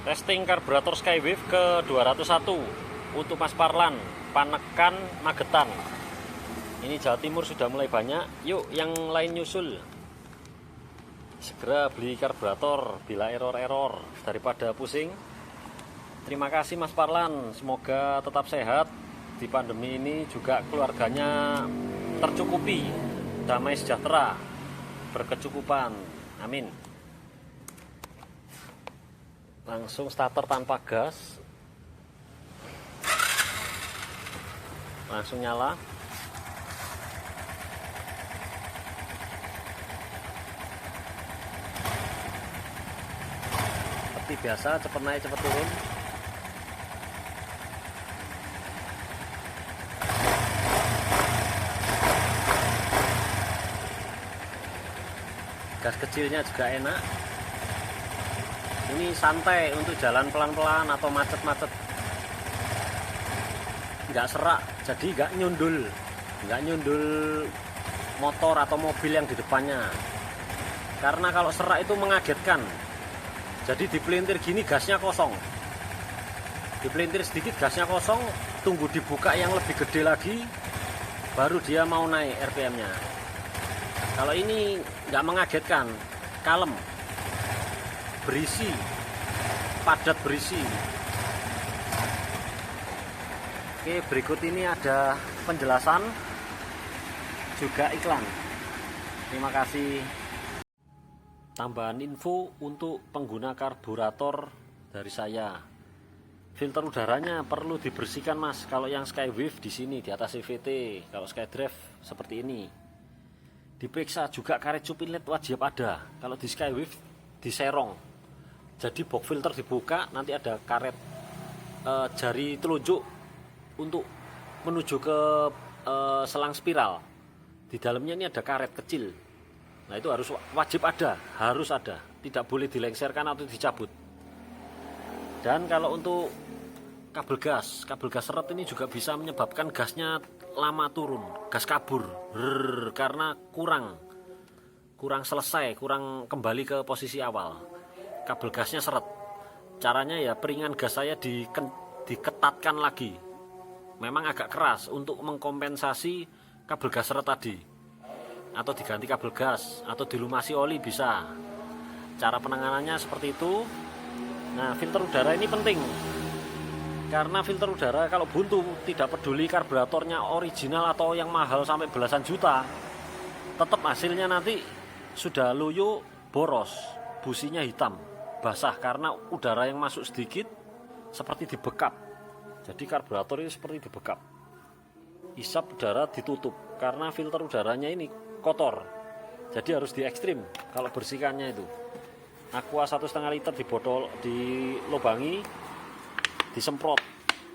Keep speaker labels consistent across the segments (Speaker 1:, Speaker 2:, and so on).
Speaker 1: Testing karburator Skywave ke 201 untuk Mas Parlan, Panekan, Magetan. Ini Jawa Timur sudah mulai banyak. Yuk yang lain nyusul. Segera beli karburator bila error-error daripada pusing. Terima kasih Mas Parlan, semoga tetap sehat di pandemi ini, juga keluarganya tercukupi, damai sejahtera, berkecukupan. Amin. Langsung starter tanpa gas, langsung nyala. Seperti biasa, cepet naik cepet turun. Gas kecilnya juga enak. Ini santai untuk jalan pelan-pelan atau macet-macet, nggak serak, jadi nggak nyundul motor atau mobil yang di depannya. Karena kalau serak itu mengagetkan. Jadi dipelintir gini gasnya kosong, dipelintir sedikit gasnya kosong, tunggu dibuka yang lebih gede lagi, baru dia mau naik RPM-nya. Kalau ini nggak mengagetkan, kalem, berisi, padat berisi. Oke, berikut ini ada penjelasan juga iklan. Terima kasih. Tambahan info untuk pengguna karburator dari saya. Filter udaranya perlu dibersihkan Mas. Kalau yang Skywave di sini di atas CVT, kalau Skydrive seperti ini. Diperiksa juga karet cup inlet wajib ada. Kalau di Skywave diserong. Jadi box filter dibuka, nanti ada karet jari telunjuk untuk menuju ke selang spiral. Di dalamnya ini ada karet kecil. Nah itu harus wajib ada, harus ada. Tidak boleh dilengserkan atau dicabut. Dan kalau untuk kabel gas seret ini juga bisa menyebabkan gasnya lama turun, gas kabur, karena kurang selesai, kurang kembali ke posisi awal. Kabel gasnya seret. Caranya ya peringan gas saya diketatkan lagi. Memang agak keras untuk mengkompensasi kabel gas seret tadi. Atau diganti kabel gas, atau dilumasi oli bisa. Cara penanganannya seperti itu. Nah, filter udara ini penting. Karena filter udara kalau buntu, tidak peduli karburatornya original atau yang mahal sampai belasan juta, tetap hasilnya nanti sudah loyo, boros, businya hitam, basah karena udara yang masuk sedikit seperti dibekap. Jadi karburator ini seperti dibekap. Isap udara ditutup karena filter udaranya ini kotor. Jadi harus di ekstrim kalau bersihkannya itu. Aqua 1,5 liter di botol, dilubangi, disemprot.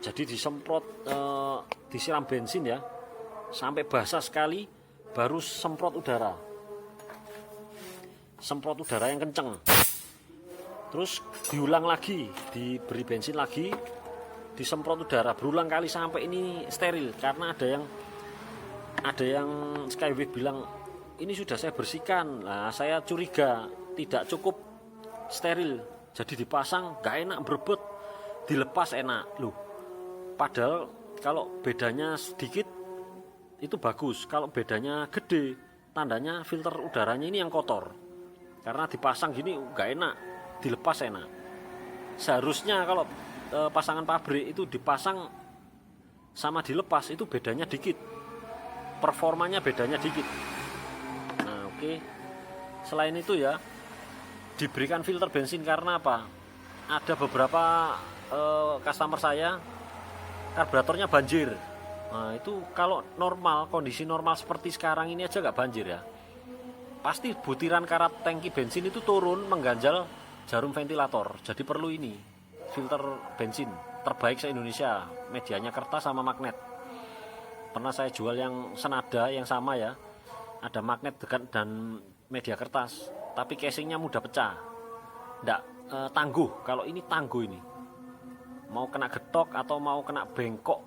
Speaker 1: Jadi disemprot, disiram bensin ya, sampai basah sekali, baru semprot udara. Semprot udara yang kenceng. Terus diulang lagi, diberi bensin lagi, disemprot udara berulang kali sampai ini steril. Karena ada yang Skywave bilang ini sudah saya bersihkan. Nah, saya curiga tidak cukup steril. Jadi dipasang nggak enak, berebut, dilepas enak loh. Padahal kalau bedanya sedikit itu bagus. Kalau bedanya gede, tandanya filter udaranya ini yang kotor. Karena dipasang gini nggak enak, dilepas enak. Seharusnya kalau pasangan pabrik itu dipasang sama dilepas itu bedanya dikit, performanya bedanya dikit. Nah oke. Selain itu ya diberikan filter bensin karena apa? Ada beberapa customer saya karburatornya banjir. Nah itu kalau normal, kondisi normal seperti sekarang ini aja nggak banjir ya, pasti butiran karat tangki bensin itu turun mengganjal jarum ventilator. Jadi perlu ini filter bensin terbaik se-Indonesia, medianya kertas sama magnet. Pernah saya jual yang senada yang sama ya, ada magnet dan media kertas, tapi casingnya mudah pecah, nggak tangguh. Kalau ini tangguh, ini mau kena getok atau mau kena bengkok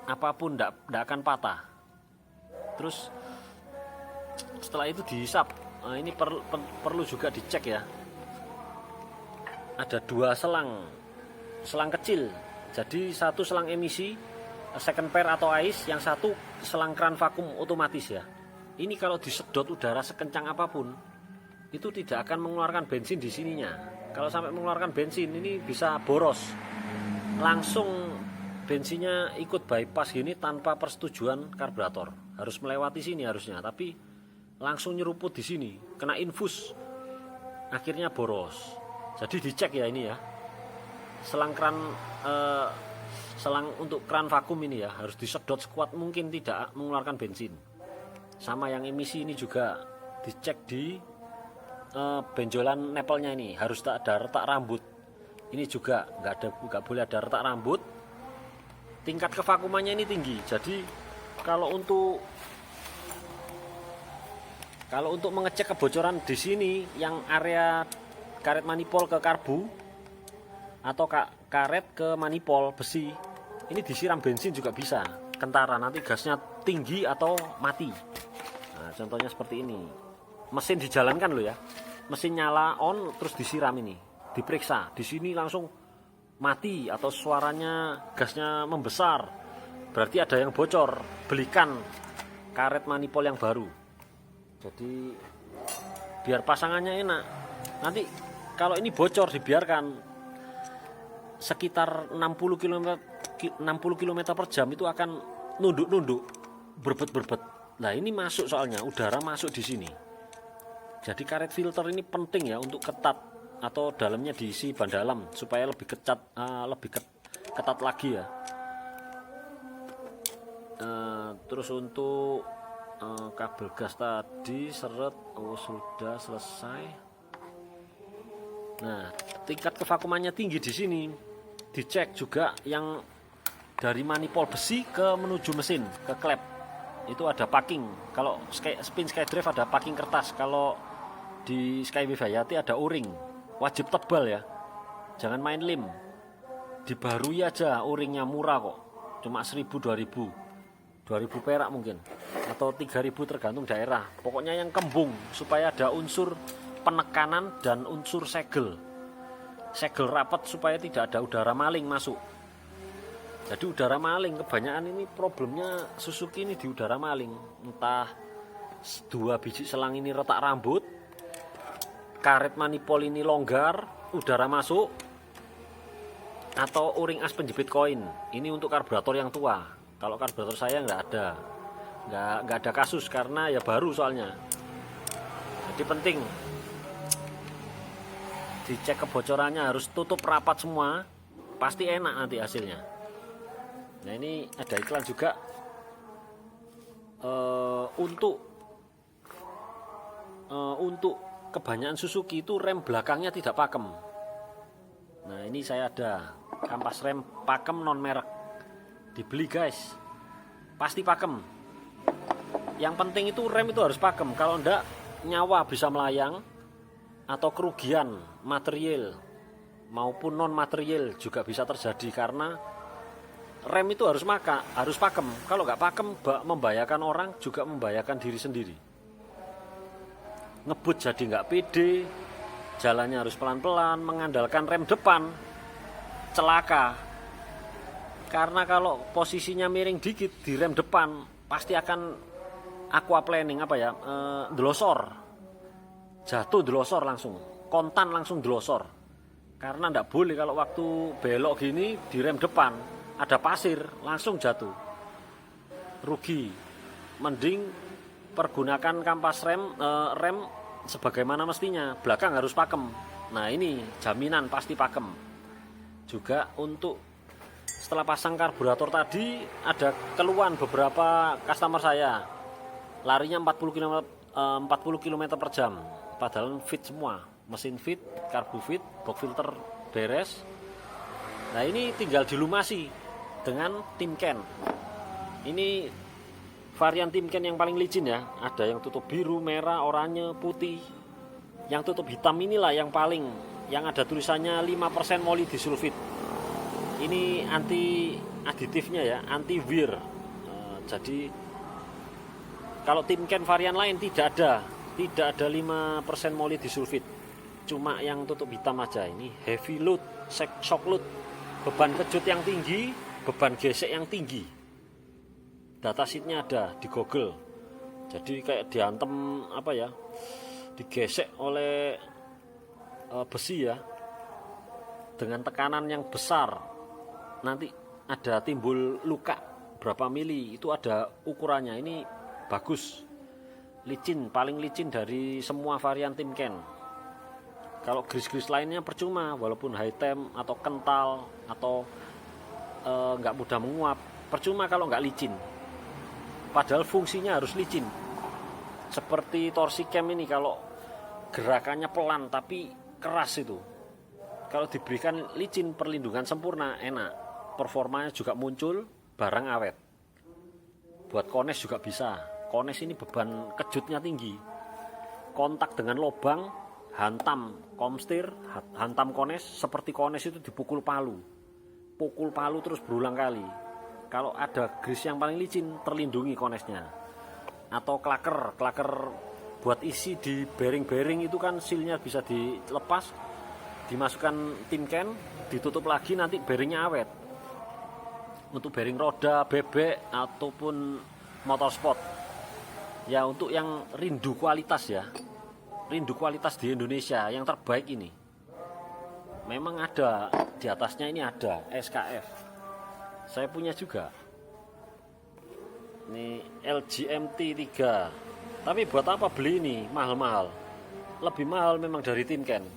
Speaker 1: apapun nggak akan patah. Terus setelah itu dihisap. Ini perlu juga dicek ya. Ada 2 selang selang kecil. Jadi satu selang emisi second pair atau ice, yang satu selang keran vakum otomatis ya. Ini kalau disedot udara sekencang apapun itu tidak akan mengeluarkan bensin di sininya. Kalau sampai mengeluarkan bensin ini bisa boros. Langsung bensinnya ikut bypass gini tanpa persetujuan karburator. Harus melewati sini harusnya, tapi langsung nyeruput di sini, kena infus. Akhirnya boros. Jadi dicek ya ini ya. Selang keran selang untuk keran vakum ini ya harus disedot sekuat mungkin tidak mengeluarkan bensin. Sama yang emisi ini juga dicek di benjolan nepelnya ini harus tak ada retak rambut. Ini juga nggak boleh ada retak rambut. Tingkat kevakumannya ini tinggi. Jadi kalau untuk mengecek kebocoran di sini yang area karet manifold ke karbu atau karet ke manifold besi, ini disiram bensin juga bisa, kentara, nanti gasnya tinggi atau mati. Nah, contohnya seperti ini. Mesin dijalankan loh ya. Mesin nyala on terus disiram ini. Diperiksa. Di sini langsung mati atau suaranya gasnya membesar. Berarti ada yang bocor. Belikan karet manifold yang baru. Jadi biar pasangannya enak. Nanti kalau ini bocor dibiarkan sekitar 60 km per jam itu akan nunduk-nunduk, berbet-berbet. Nah, ini masuk soalnya udara masuk di sini. Jadi karet filter ini penting ya untuk ketat atau dalamnya diisi ban dalam supaya lebih ketat lagi ya. Terus untuk kabel gas tadi seret, sudah selesai. Nah, tingkat kevakumannya tinggi di sini. Dicek juga yang dari manifold besi ke menuju mesin ke klep itu ada packing. Kalau spin skydrive ada packing kertas. Kalau di Skyway Hayati ada o-ring. Wajib tebal ya. Jangan main lem. Dibarui aja o-ringnya, murah kok. Cuma 1000 2000 perak mungkin atau 3000 tergantung daerah. Pokoknya yang kembung supaya ada unsur penekanan dan unsur segel rapat supaya tidak ada udara maling masuk. Jadi udara maling kebanyakan ini problemnya Suzuki ini di udara maling. Entah 2 biji selang ini retak rambut, karet manifold ini longgar, udara masuk, atau o-ring as penjepit koin. Ini untuk karburator yang tua. Kalau karburator saya nggak ada kasus karena ya baru soalnya. Jadi penting dicek kebocorannya, harus tutup rapat semua, pasti enak nanti hasilnya. Nah, ini ada iklan juga untuk kebanyakan Suzuki itu rem belakangnya tidak pakem. Nah, ini saya ada kampas rem pakem non merek, dibeli guys, pasti pakem. Yang penting itu rem itu harus pakem, kalau enggak nyawa bisa melayang atau kerugian material maupun non material juga bisa terjadi karena rem itu harus pakem. Kalau nggak pakem membahayakan orang, juga membahayakan diri sendiri. Ngebut jadi nggak pede, jalannya harus pelan-pelan, mengandalkan rem depan, celaka. Karena kalau posisinya miring dikit di rem depan pasti akan aquaplaning delosor. Jatuh delosor langsung, kontan langsung delosor. Karena ndak boleh kalau waktu belok gini di rem depan ada pasir langsung jatuh, rugi. Mending pergunakan kampas rem sebagaimana mestinya, belakang harus pakem. Nah, ini jaminan pasti pakem. Juga untuk setelah pasang karburator tadi ada keluhan beberapa customer saya, larinya 40 km per jam. Padahal fit semua, mesin fit, karbu fit, box filter beres. Nah, ini tinggal dilumasi dengan Timken. Ini varian Timken yang paling licin ya. Ada yang tutup biru, merah, oranye, putih. Yang tutup hitam inilah yang ada tulisannya 5% molybdisulfit. Ini anti aditifnya ya, anti wear. Jadi kalau Timken varian lain tidak ada 5% molybdisulfit, cuma yang tutup hitam aja. Ini heavy load, shock load. beban kejut yang tinggi, beban gesek yang tinggi. Datasheetnya ada di Google. Jadi kayak diantem apa ya, digesek oleh besi ya, dengan tekanan yang besar, nanti ada timbul luka berapa mili, itu ada ukurannya. Ini bagus, licin, paling licin dari semua varian Timken. Kalau gris-gris lainnya percuma, walaupun high temp atau kental atau nggak mudah menguap, percuma kalau nggak licin. Padahal fungsinya harus licin. Seperti torsi cam ini, kalau gerakannya pelan tapi keras itu, kalau diberikan licin, perlindungan sempurna, enak, performanya juga muncul, barang awet. Buat kones juga bisa. Kones ini beban kejutnya tinggi, kontak dengan lubang, hantam komstir, hantam kones, seperti kones itu dipukul palu, pukul palu terus berulang kali. Kalau ada gris yang paling licin, terlindungi konesnya. Atau klaker buat isi di bearing-bearing itu kan sealnya bisa dilepas, dimasukkan Timken, ditutup lagi, nanti bearingnya awet. Untuk bearing roda, bebek, ataupun motorsport ya, untuk yang rindu kualitas ya, rindu kualitas di Indonesia yang terbaik ini, memang ada di atasnya ini ada SKF. Saya punya juga ini LGMT 3, tapi buat apa beli ini mahal-mahal, lebih mahal memang dari Timken,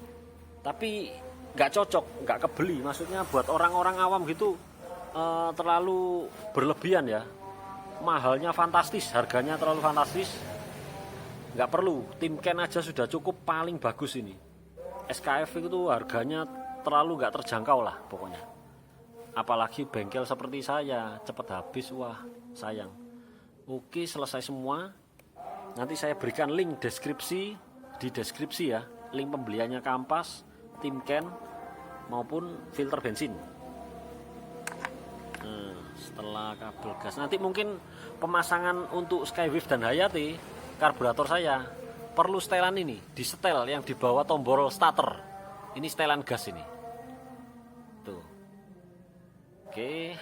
Speaker 1: tapi nggak cocok, nggak kebeli. Maksudnya buat orang-orang awam gitu terlalu berlebihan ya, mahalnya fantastis, harganya terlalu fantastis, nggak perlu. Timken aja sudah cukup, paling bagus ini. SKF itu harganya terlalu nggak terjangkau lah pokoknya, apalagi bengkel seperti saya, cepet habis, wah sayang. Oke, selesai semua. Nanti saya berikan link deskripsi, di deskripsi ya, link pembeliannya kampas, Timken maupun filter bensin. Setelah kabel gas, nanti mungkin pemasangan untuk Skywave dan Hayati karburator saya perlu setelan ini, di setel yang di bawah tombol starter. Ini setelan gas ini. Tuh. Oke.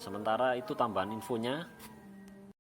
Speaker 1: Sementara itu tambahan infonya.